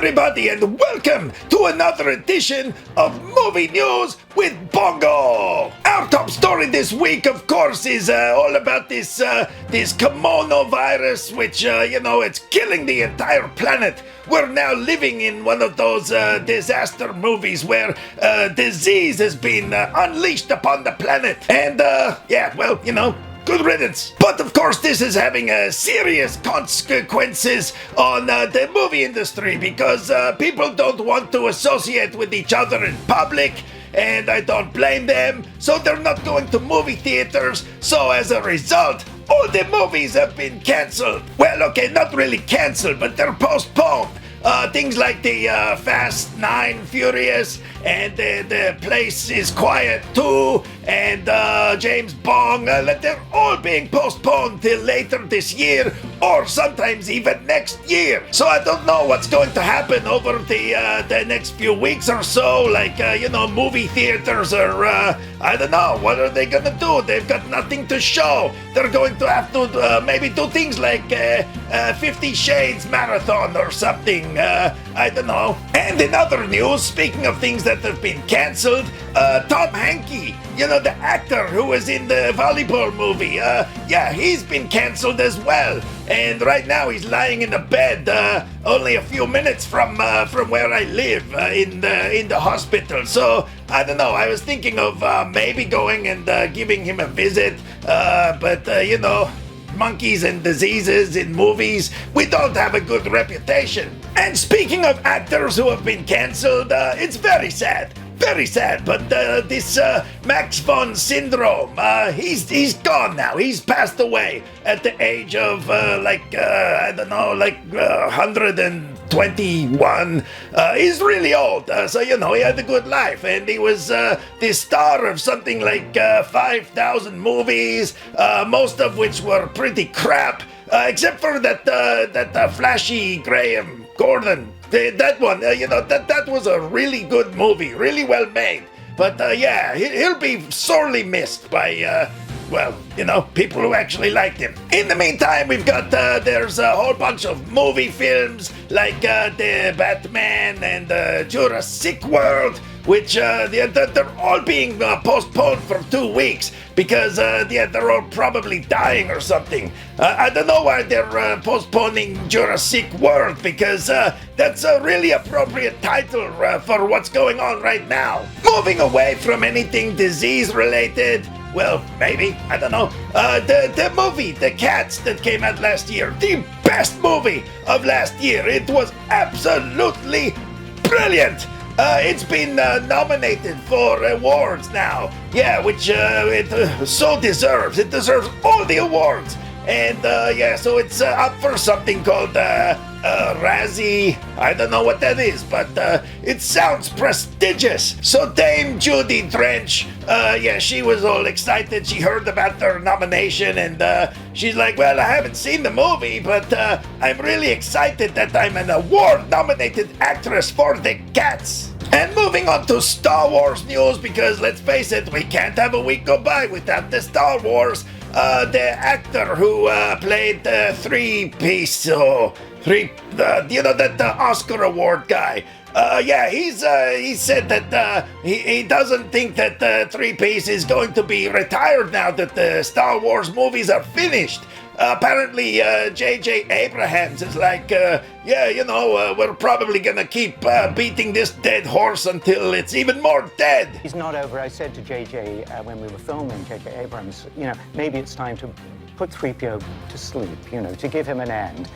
everybody, and welcome to another edition of Movie News with Bongo. Our top story this week, of course, is all about this kimono virus, which, it's killing the entire planet. We're now living in one of those disaster movies where disease has been unleashed upon the planet. And, good riddance. But of course, this is having serious consequences on the movie industry because people don't want to associate with each other in public, and I don't blame them. So they're not going to movie theaters. So as a result, all the movies have been cancelled. Well, okay, not really cancelled, but they're postponed. Things like the Fast 9 Furious and the Place is Quiet 2 and James Bond, they're all being postponed till later this year or sometimes even next year. So I don't know what's going to happen over the next few weeks or so. Like, movie theaters are, I don't know, what are they gonna do? They've got nothing to show. They're going to have to maybe do things like 50 Shades Marathon or something. I don't know. And in other news, speaking of things that have been cancelled, Tom Hanks, the actor who was in the volleyball movie, he's been cancelled as well. And right now he's lying in a bed, only a few minutes from where I live, in the hospital. So I don't know. I was thinking of maybe going and giving him a visit, but monkeys and diseases in movies, we don't have a good reputation. And speaking of actors who have been cancelled, it's very sad. Very sad, but this Max von Syndrome, he's gone now. He's passed away at the age of 121. He's really old, so he had a good life, and he was the star of something like 5,000 movies, most of which were pretty crap, except for that flashy Graham Gordon. That one, that was a really good movie, really well made. But he'll be sorely missed by, people who actually liked him. In the meantime, we've got, there's a whole bunch of movie films like the Batman and Jurassic World, which they're all being postponed for 2 weeks because they're all probably dying or something. I don't know why they're postponing Jurassic World, because that's a really appropriate title for what's going on right now. Moving away from anything disease related, well, maybe, I don't know. The movie, The Cats, that came out last year, the best movie of last year. It was absolutely brilliant. It's been nominated for awards now. Yeah, which it so deserves. It deserves all the awards. And so it's up for something called Razzie. I don't know what that is, but it sounds prestigious. So Dame Judi Dench, she was all excited. She heard about their nomination, and she's like, well, I haven't seen the movie, but I'm really excited that I'm an award-nominated actress for The Cats. And moving on to Star Wars news, because let's face it, we can't have a week go by without the Star Wars. The actor who played the three-piece, that Oscar award guy. He said that he doesn't think that the three-piece is going to be retired now that the Star Wars movies are finished. Apparently, J.J. Abrams is like, we're probably gonna keep beating this dead horse until it's even more dead. He's not over. I said to J.J. When we were filming, J.J. Abrams, maybe it's time to put 3PO to sleep, to give him an end.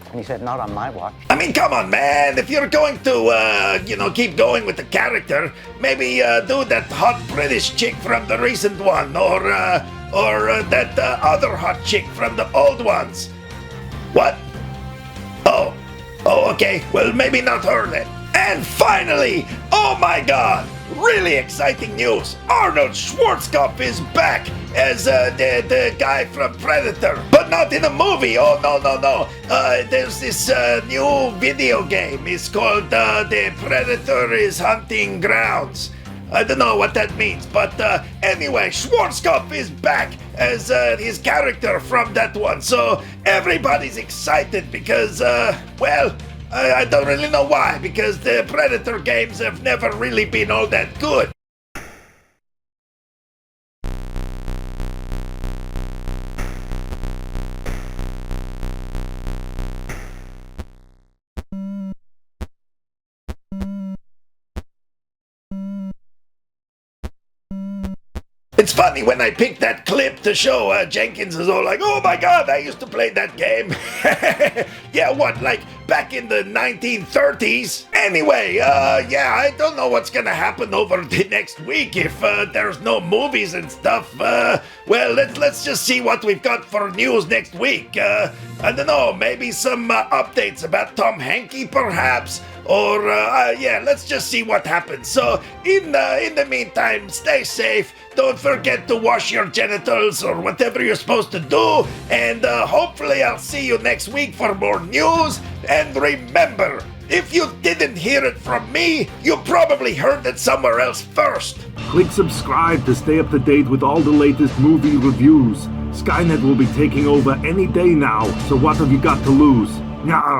And he said, not on my watch. I mean, come on, man. If you're going to, keep going with the character, maybe do that hot British chick from the recent one, or that other hot chick from the old ones. What? Oh, okay. Well, maybe not her then. And finally, oh my God, really exciting news. Arnold Schwarzenegger is back as the guy from Predator, but not in a movie. Oh, no. There's this new video game. It's called The Predator is Hunting Grounds. I don't know what that means, but anyway, Schwarzkopf is back as his character from that one. So everybody's excited because, I don't really know why, because the Predator games have never really been all that good. It's funny, when I picked that clip to show, Jenkins is all like, oh my god, I used to play that game. Yeah, what, like back in the 1930s? Anyway, yeah, I don't know what's gonna happen over the next week if there's no movies and stuff. Well, let's just see what we've got for news next week. I don't know, maybe some updates about Tom Hanky perhaps? Or, yeah, let's just see what happens. So, in the meantime, stay safe. Don't forget to wash your genitals or whatever you're supposed to do. And hopefully I'll see you next week for more news. And remember, if you didn't hear it from me, you probably heard it somewhere else first. Click subscribe to stay up to date with all the latest movie reviews. Skynet will be taking over any day now, so what have you got to lose? Nyah.